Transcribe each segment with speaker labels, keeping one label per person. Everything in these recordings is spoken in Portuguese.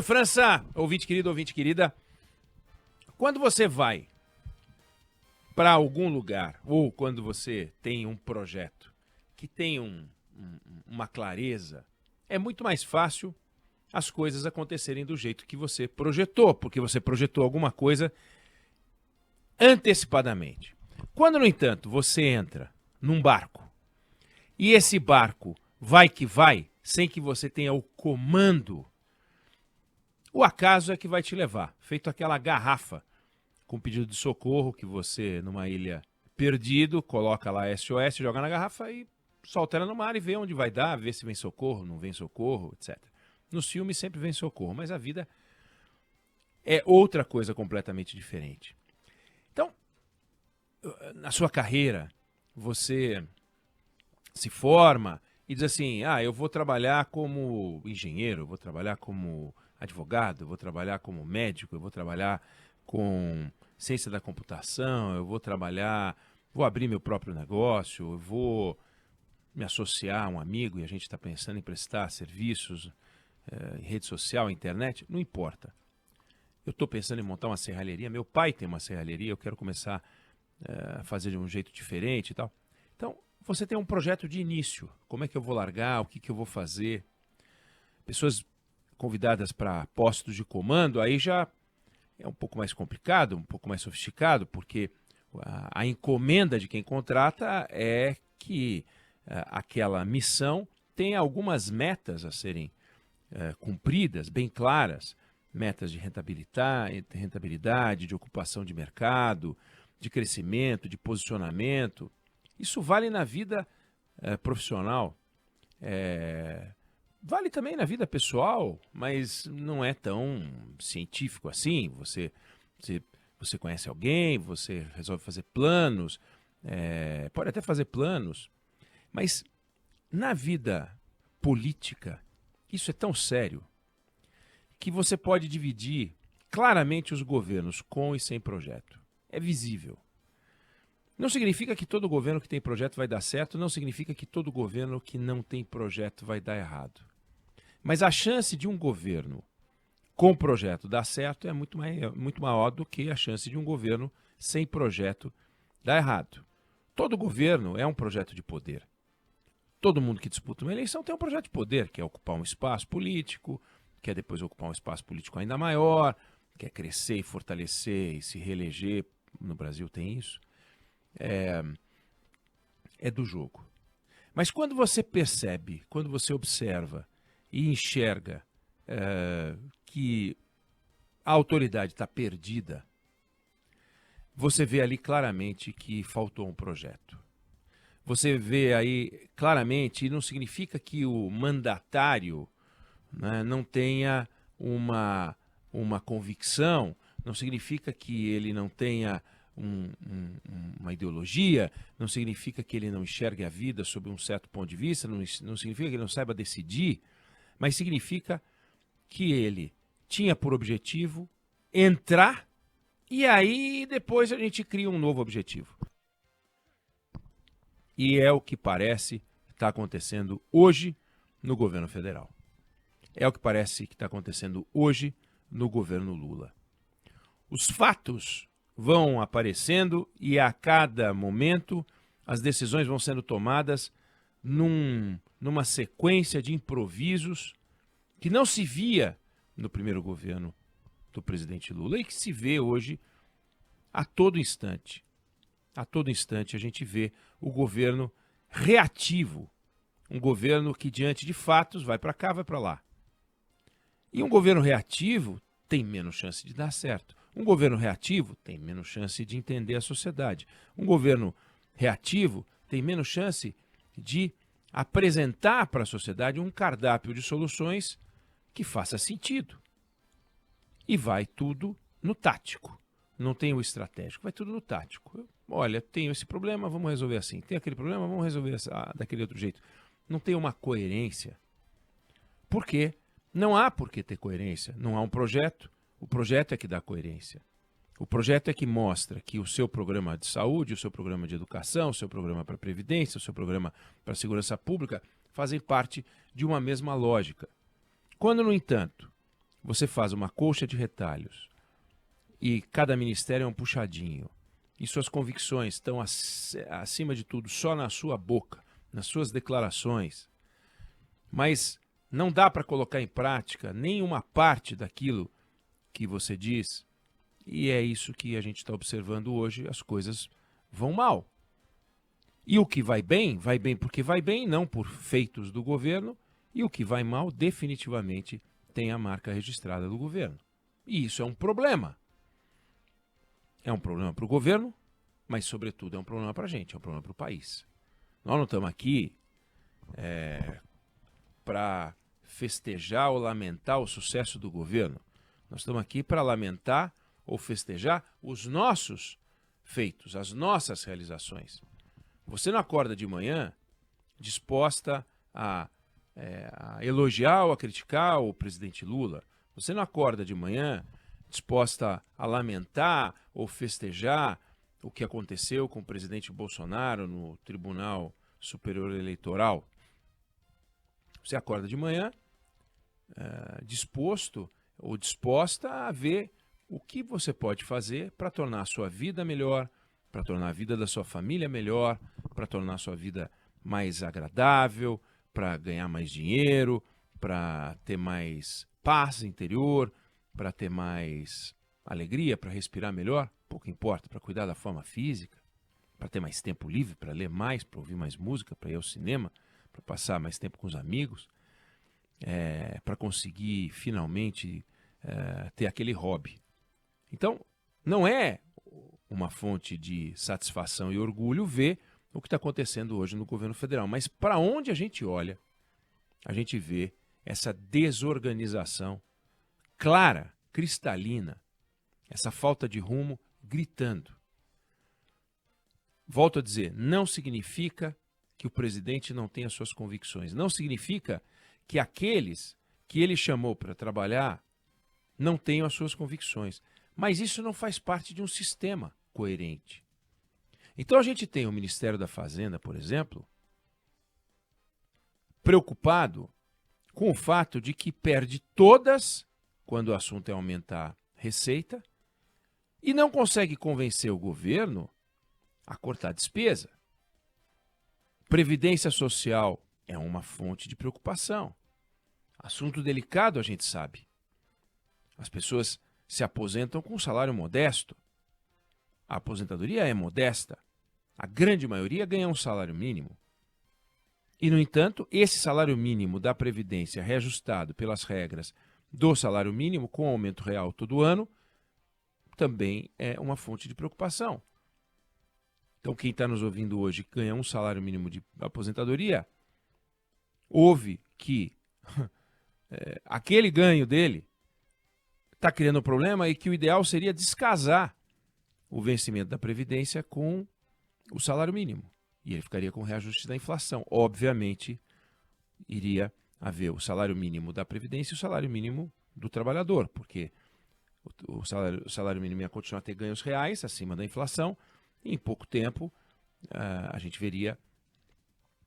Speaker 1: França, ouvinte querida, quando você vai para algum lugar ou quando você tem um projeto que tem uma clareza, é muito mais fácil as coisas acontecerem do jeito que você projetou, porque você projetou alguma coisa antecipadamente. Quando, no entanto, você entra num barco e esse barco vai que vai, sem que você tenha o comando, o acaso é que vai te levar. Feito aquela garrafa com pedido de socorro que você, numa ilha perdido, coloca lá SOS, joga na garrafa e solta ela no mar e vê onde vai dar, vê se vem socorro, não vem socorro, etc. Nos filmes sempre vem socorro, mas a vida é outra coisa completamente diferente. Então, na sua carreira, você se forma e diz assim, eu vou trabalhar como engenheiro, eu vou trabalhar como advogado, eu vou trabalhar como médico, eu vou trabalhar com ciência da computação, eu vou abrir meu próprio negócio, eu vou me associar a um amigo e a gente está pensando em prestar serviços em rede social, internet, não importa. Eu estou pensando em montar uma serralheria, meu pai tem uma serralheria, eu quero começar a fazer de um jeito diferente e tal. Então, você tem um projeto de início, como é que eu vou largar, o que eu vou fazer. Pessoas convidadas para postos de comando, aí já é um pouco mais complicado, um pouco mais sofisticado, porque a encomenda de quem contrata é que aquela missão tem algumas metas a serem cumpridas, bem claras, metas de rentabilidade, de ocupação de mercado, de crescimento, de posicionamento. Isso vale na vida profissional, vale também na vida pessoal, mas não é tão científico assim. Você conhece alguém, você resolve fazer planos, pode até fazer planos, mas na vida política, isso é tão sério que você pode dividir claramente os governos com e sem projeto. É visível. Não significa que todo governo que tem projeto vai dar certo, não significa que todo governo que não tem projeto vai dar errado. Mas a chance de um governo com projeto dar certo é muito maior do que a chance de um governo sem projeto dar errado. Todo governo é um projeto de poder. Todo mundo que disputa uma eleição tem um projeto de poder, quer ocupar um espaço político, quer depois ocupar um espaço político ainda maior, quer crescer e fortalecer e se reeleger. No Brasil tem isso. É do jogo. Mas quando você percebe, quando você observa e enxerga que a autoridade está perdida, você vê ali claramente que faltou um projeto. Você vê aí claramente, e não significa que o mandatário, né, não tenha uma convicção, não significa que ele não tenha uma ideologia, não significa que ele não enxergue a vida sob um certo ponto de vista, não significa que ele não saiba decidir, mas significa que ele tinha por objetivo entrar e aí depois a gente cria um novo objetivo. E é o que parece estar acontecendo hoje no governo federal. É o que parece que está acontecendo hoje no governo Lula. Os fatos vão aparecendo e a cada momento as decisões vão sendo tomadas numa sequência de improvisos que não se via no primeiro governo do presidente Lula e que se vê hoje a todo instante. A todo instante a gente vê o governo reativo, um governo que diante de fatos vai para cá, vai para lá. E um governo reativo tem menos chance de dar certo. Um governo reativo tem menos chance de entender a sociedade. Um governo reativo tem menos chance de apresentar para a sociedade um cardápio de soluções que faça sentido. E vai tudo no tático. Não tem o estratégico, vai tudo no tático. Olha, tenho esse problema, vamos resolver assim. Tem aquele problema, vamos resolver daquele outro jeito. Não tem uma coerência. Por quê? Não há por que ter coerência. Não há um projeto. O projeto é que dá coerência. O projeto é que mostra que o seu programa de saúde, o seu programa de educação, o seu programa para a Previdência, o seu programa para a segurança pública fazem parte de uma mesma lógica. Quando, no entanto, você faz uma colcha de retalhos e cada ministério é um puxadinho, e suas convicções estão acima de tudo só na sua boca, nas suas declarações, mas não dá para colocar em prática nenhuma parte daquilo que você diz, e é isso que a gente está observando hoje, as coisas vão mal. E o que vai bem porque vai bem, não por feitos do governo, e o que vai mal definitivamente tem a marca registrada do governo. E isso é um problema. É um problema para o governo, mas sobretudo é um problema para a gente, é um problema para o país. Nós não estamos aqui para festejar ou lamentar o sucesso do governo. Nós estamos aqui para lamentar ou festejar os nossos feitos, as nossas realizações. Você não acorda de manhã disposta a elogiar ou a criticar o presidente Lula. Você não acorda de manhã disposta a lamentar ou festejar o que aconteceu com o presidente Bolsonaro no Tribunal Superior Eleitoral. Você acorda de manhã disposto ou disposta a ver o que você pode fazer para tornar a sua vida melhor, para tornar a vida da sua família melhor, para tornar a sua vida mais agradável, para ganhar mais dinheiro, para ter mais paz interior, para ter mais alegria, para respirar melhor, pouco importa, para cuidar da forma física, para ter mais tempo livre, para ler mais, para ouvir mais música, para ir ao cinema, para passar mais tempo com os amigos, para conseguir finalmente ter aquele hobby. Então, não é uma fonte de satisfação e orgulho ver o que está acontecendo hoje no governo federal. Mas para onde a gente olha, a gente vê essa desorganização clara, cristalina, essa falta de rumo gritando. Volto a dizer, não significa que o presidente não tenha suas convicções. Não significa que aqueles que ele chamou para trabalhar não tenham as suas convicções. Mas isso não faz parte de um sistema coerente. Então a gente tem o Ministério da Fazenda, por exemplo, preocupado com o fato de que perde todas, quando o assunto é aumentar receita, e não consegue convencer o governo a cortar despesa. Previdência social é uma fonte de preocupação. Assunto delicado, a gente sabe. As pessoas se aposentam com um salário modesto. A aposentadoria é modesta. A grande maioria ganha um salário mínimo. E, no entanto, esse salário mínimo da Previdência reajustado pelas regras do salário mínimo, com aumento real todo ano, também é uma fonte de preocupação. Então, quem está nos ouvindo hoje ganha um salário mínimo de aposentadoria, ouve que aquele ganho dele está criando um problema e que o ideal seria descasar o vencimento da Previdência com o salário mínimo. E ele ficaria com o reajuste da inflação. Obviamente, iria haver o salário mínimo da Previdência e o salário mínimo do trabalhador, porque o salário mínimo ia continuar a ter ganhos reais acima da inflação, e em pouco tempo a gente veria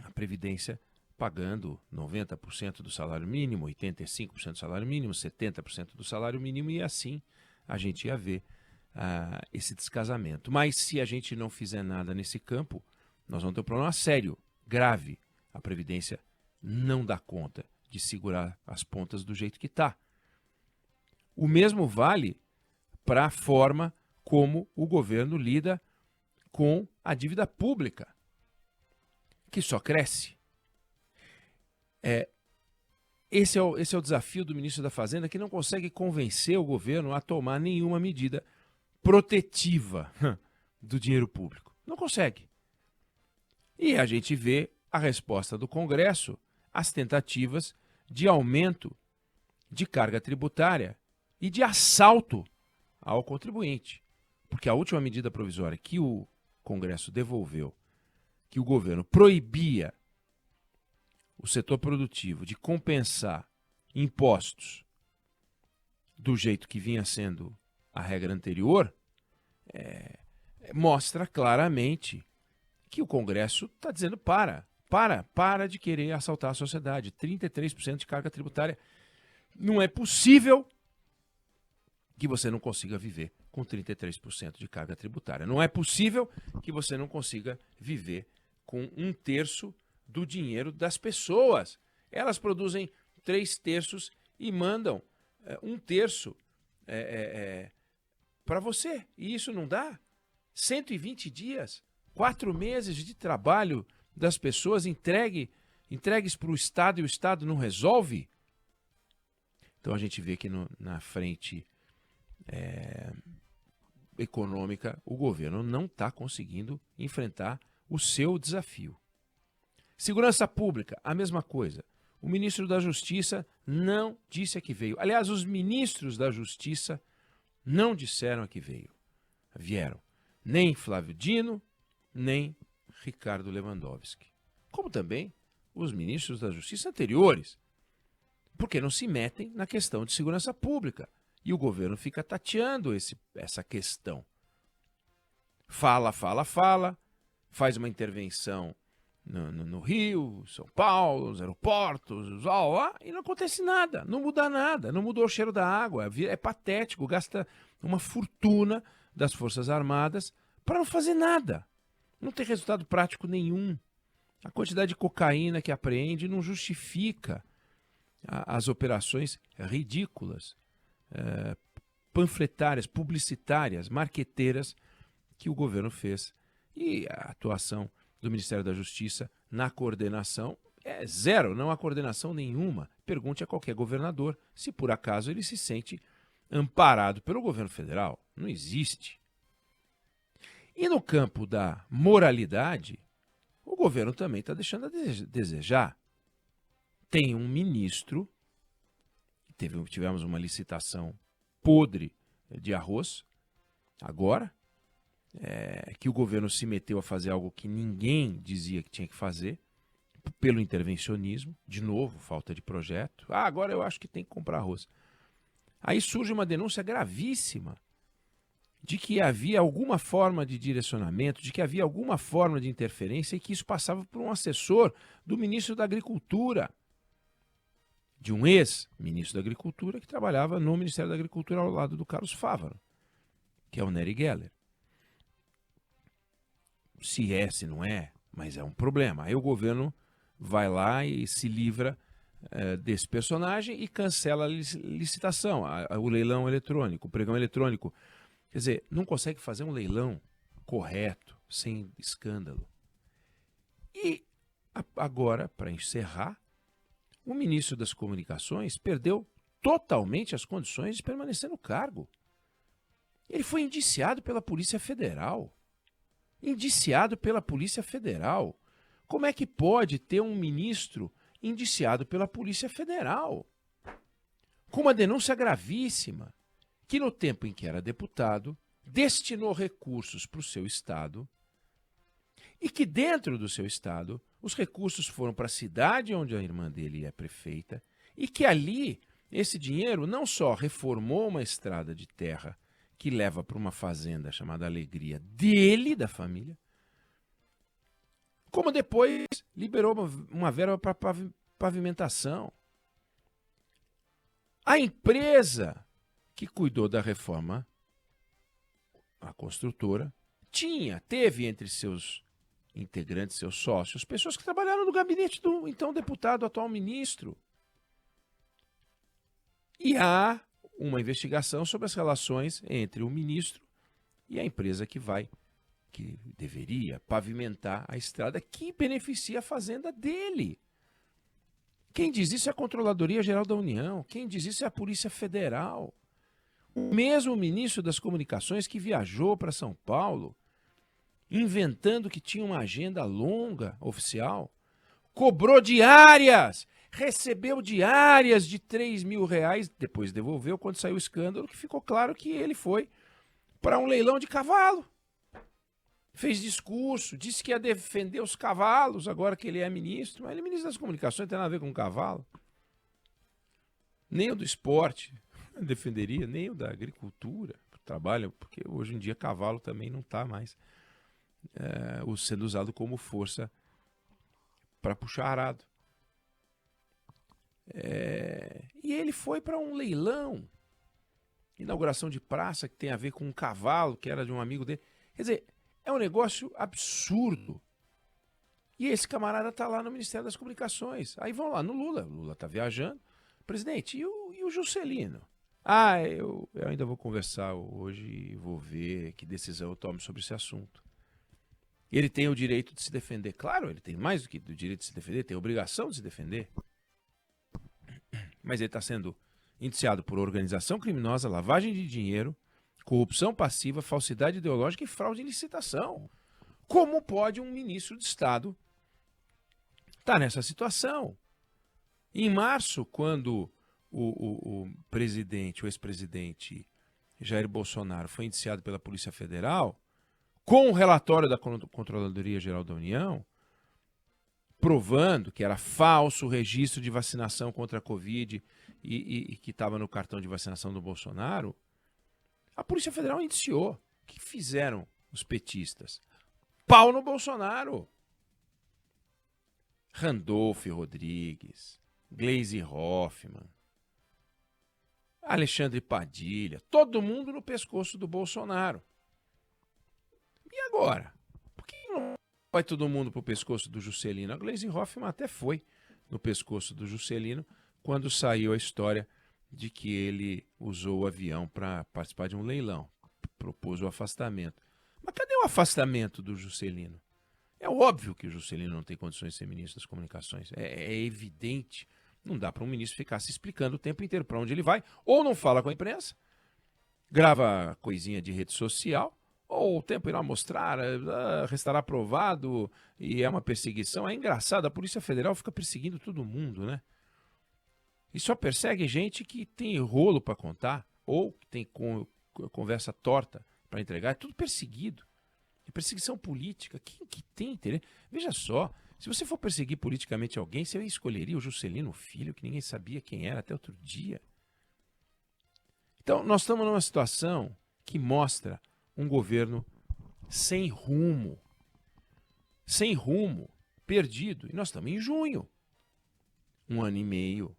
Speaker 1: a Previdência pagando 90% do salário mínimo, 85% do salário mínimo, 70% do salário mínimo, e assim a gente ia ver esse descasamento. Mas se a gente não fizer nada nesse campo, nós vamos ter um problema sério, grave. A Previdência não dá conta de segurar as pontas do jeito que está. O mesmo vale para a forma como o governo lida com a dívida pública, que só cresce. Esse é o desafio do ministro da Fazenda, que não consegue convencer o governo a tomar nenhuma medida protetiva do dinheiro público. Não consegue. E a gente vê a resposta do Congresso às tentativas de aumento de carga tributária e de assalto ao contribuinte. Porque a última medida provisória que o Congresso devolveu, que o governo proibia o setor produtivo de compensar impostos do jeito que vinha sendo a regra anterior, mostra claramente que o Congresso está dizendo para de querer assaltar a sociedade. 33% de carga tributária. Não é possível que você não consiga viver com 33% de carga tributária. Não é possível que você não consiga viver com 1/3 do dinheiro das pessoas. Elas produzem 3/3 e mandam 1/3 para você. E isso não dá? 120 dias, 4 meses de trabalho das pessoas entregues para o Estado e o Estado não resolve? Então a gente vê que na frente econômica o governo não está conseguindo enfrentar o seu desafio. Segurança Pública, a mesma coisa. O ministro da Justiça não disse a que veio. Aliás, os ministros da Justiça não disseram a que vieram. Nem Flávio Dino, nem Ricardo Lewandowski. Como também os ministros da Justiça anteriores. Porque não se metem na questão de segurança pública. E o governo fica tateando essa questão. Fala, faz uma intervenção no Rio, São Paulo, nos aeroportos, e não acontece nada, não muda nada, não mudou o cheiro da água, é patético, gasta uma fortuna das Forças Armadas para não fazer nada. Não tem resultado prático nenhum. A quantidade de cocaína que apreende não justifica as operações ridículas, panfletárias, publicitárias, marqueteiras que o governo fez. E a atuação do Ministério da Justiça na coordenação é zero, não há coordenação nenhuma. Pergunte a qualquer governador se por acaso ele se sente amparado pelo governo federal. Não existe. E no campo da moralidade, o governo também está deixando a desejar. Tem um ministro, tivemos uma licitação podre de arroz, agora, que o governo se meteu a fazer algo que ninguém dizia que tinha que fazer, pelo intervencionismo, de novo, falta de projeto. Agora eu acho que tem que comprar arroz. Aí surge uma denúncia gravíssima de que havia alguma forma de direcionamento, de que havia alguma forma de interferência e que isso passava por um assessor do ministro da Agricultura, de um ex-ministro da Agricultura que trabalhava no Ministério da Agricultura ao lado do Carlos Fávaro, que é o Nery Geller. Se não é, mas é um problema. Aí o governo vai lá e se livra desse personagem e cancela a licitação, o leilão eletrônico, o pregão eletrônico. Quer dizer, não consegue fazer um leilão correto, sem escândalo. E agora, para encerrar, o ministro das Comunicações perdeu totalmente as condições de permanecer no cargo. Ele foi indiciado pela Polícia Federal. Como é que pode ter um ministro indiciado pela Polícia Federal? Com uma denúncia gravíssima, que no tempo em que era deputado, destinou recursos para o seu estado e que dentro do seu estado os recursos foram para a cidade onde a irmã dele é prefeita e que ali esse dinheiro não só reformou uma estrada de terra que leva para uma fazenda chamada Alegria dele, da família, como depois liberou uma verba para pavimentação. A empresa que cuidou da reforma, a construtora, teve entre seus integrantes, seus sócios, pessoas que trabalharam no gabinete do então deputado, atual ministro. E há uma investigação sobre as relações entre o ministro e a empresa que deveria pavimentar a estrada que beneficia a fazenda dele. Quem diz isso é a Controladoria Geral da União, quem diz isso é a Polícia Federal. O mesmo ministro das Comunicações que viajou para São Paulo, inventando que tinha uma agenda longa, oficial, cobrou diárias, recebeu diárias de R$3.000, depois devolveu quando saiu o escândalo, que ficou claro que ele foi para um leilão de cavalo. Fez discurso, disse que ia defender os cavalos, agora que ele é ministro, mas ele é ministro das Comunicações, não tem nada a ver com cavalo. Nem o do esporte defenderia, nem o da agricultura, trabalho, porque hoje em dia cavalo também não está mais sendo usado como força para puxar arado. E ele foi para um leilão inauguração de praça que tem a ver com um cavalo que era de um amigo dele. Quer dizer, é um negócio absurdo. E esse camarada tá lá no Ministério das Comunicações. Aí vão lá no Lula. O Lula tá viajando. Presidente, e o Juscelino? Eu ainda vou conversar hoje e vou ver que decisão eu tomo sobre esse assunto. Ele tem o direito de se defender. Claro, ele tem mais do que o direito de se defender, tem a obrigação de se defender. Mas ele está sendo indiciado por organização criminosa, lavagem de dinheiro, corrupção passiva, falsidade ideológica e fraude em licitação. Como pode um ministro de Estado estar nessa situação? Em março, quando o ex-presidente Jair Bolsonaro foi indiciado pela Polícia Federal, com o relatório da Controladoria Geral da União, provando que era falso o registro de vacinação contra a Covid e que estava no cartão de vacinação do Bolsonaro, a Polícia Federal indiciou. O que fizeram os petistas? Pau no Bolsonaro. Randolph Rodrigues, Gleisi Hoffmann, Alexandre Padilha, todo mundo no pescoço do Bolsonaro. E agora? Por que não vai todo mundo pro pescoço do Juscelino? A Gleisi Hoffmann até foi no pescoço do Juscelino quando saiu a história de que ele usou o avião para participar de um leilão, propôs o afastamento. Mas cadê o afastamento do Juscelino? É óbvio que o Juscelino não tem condições de ser ministro das Comunicações. É evidente. Não dá para um ministro ficar se explicando o tempo inteiro para onde ele vai, ou não fala com a imprensa, grava coisinha de rede social, ou o tempo irá mostrar, restará provado e é uma perseguição. É engraçado, a Polícia Federal fica perseguindo todo mundo, né? E só persegue gente que tem rolo para contar, ou que tem conversa torta para entregar. É tudo perseguido. É perseguição política. Quem que tem interesse? Veja só, se você for perseguir politicamente alguém, você escolheria o Juscelino Filho, que ninguém sabia quem era até outro dia. Então, nós estamos numa situação que mostra um governo sem rumo, perdido. E nós estamos em junho. 1 ano e meio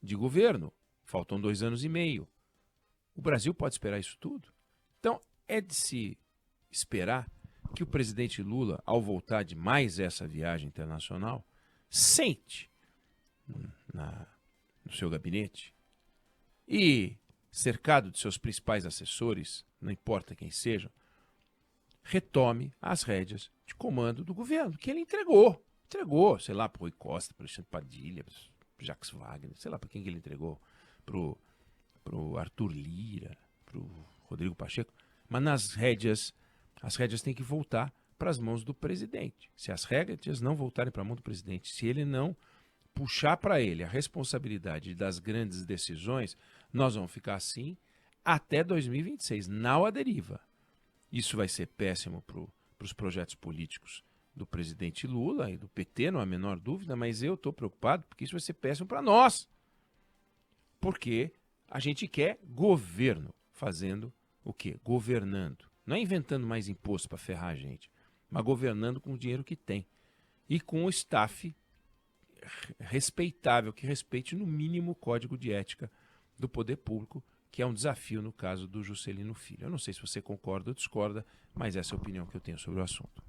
Speaker 1: de governo. Faltam 2 anos e meio. O Brasil pode esperar isso tudo? Então, é de se esperar que o presidente Lula, ao voltar de mais essa viagem internacional, sente no seu gabinete e, cercado de seus principais assessores, não importa quem sejam, retome as rédeas de comando do governo, que ele entregou. Entregou, sei lá, para o Rui Costa, para o Alexandre Padilha, para o Jacques Wagner, sei lá para quem que ele entregou, para o Arthur Lira, para o Rodrigo Pacheco, mas as rédeas têm que voltar para as mãos do presidente. Se as rédeas não voltarem para a mão do presidente, se ele não puxar para ele a responsabilidade das grandes decisões, nós vamos ficar assim até 2026, nau à deriva. Isso vai ser péssimo para os projetos políticos do presidente Lula e do PT, não há a menor dúvida, mas eu estou preocupado porque isso vai ser péssimo para nós. Porque a gente quer governo fazendo o quê? Governando. Não é inventando mais imposto para ferrar a gente, mas governando com o dinheiro que tem. E com o staff respeitável, que respeite no mínimo o código de ética do poder público, que é um desafio no caso do Juscelino Filho. Eu não sei se você concorda ou discorda, mas essa é a opinião que eu tenho sobre o assunto.